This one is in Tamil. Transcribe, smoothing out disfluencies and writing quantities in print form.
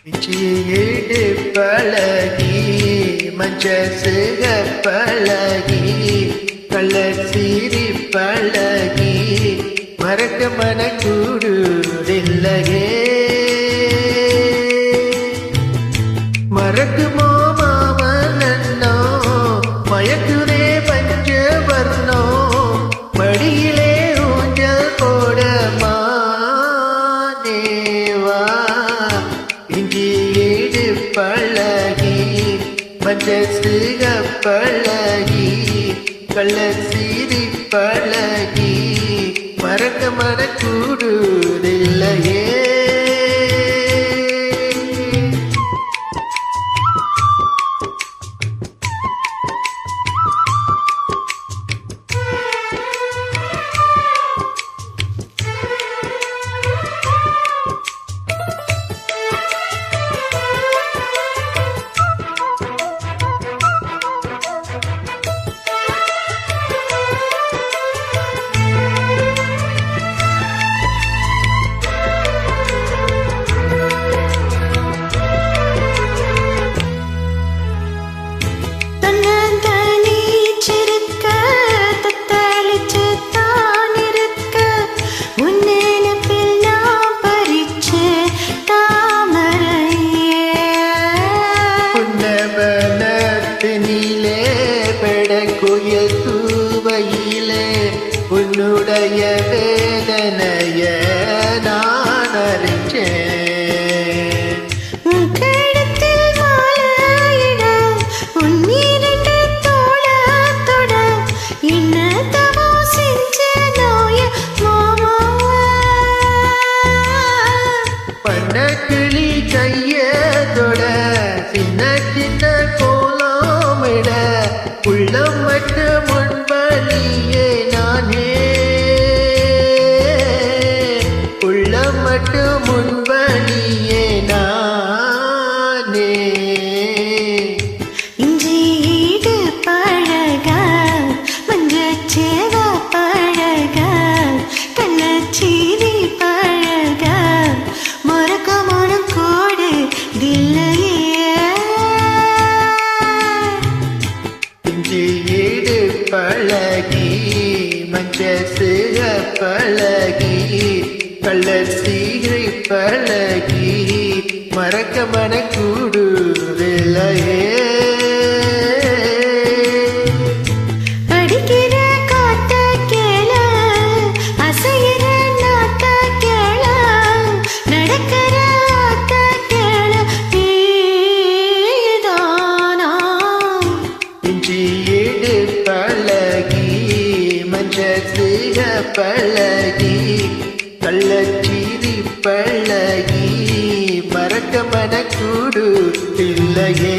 ஈடு பழகி மஞ்சசுக பழகி கலர் சீரி பழகி மறக்க மன கூடுதில்லையே மறக்குமோ மாமனோ மயக்குதே பஞ்சவர்ணோ மடியிலே ஊஞ்சல் போடமா தேவா ஈடு பழகி மஞ்சசுக பழகி கலர் சீரி பழகி மறக்க மன கூடுதில்லையே குயில் தூவையிலே உன்னுடைய வேதனைய நான் அறிஞ்சேன் பண்ணக்கிளி கையதோட சின்ன சின்ன கோலமிட உள்ளம் மட்டு முன்பலியே நானே உள்ளம் மட்டு முன்பலியே நானே இஞ்சீடு பழக மஞ்சச்சேவ பழக கள்ளச்சீரி பழக மறக்க மனம் கோடு தில்லையே ஈடு பழகி மஞ்சசுக பழகி கள்ளர் சீரி பழகி மறக்க மன கூடுதில்லையே அடிக்கிற காத்த கேள அசைகிற நாட்ட கேள நடக்கிற ஆட்ட கேள நீதானா ஈடு பழகி மஞ்சசுக பழகி கள்ளச்சீரி பழகி மறக்க மன கூடுதில்லையே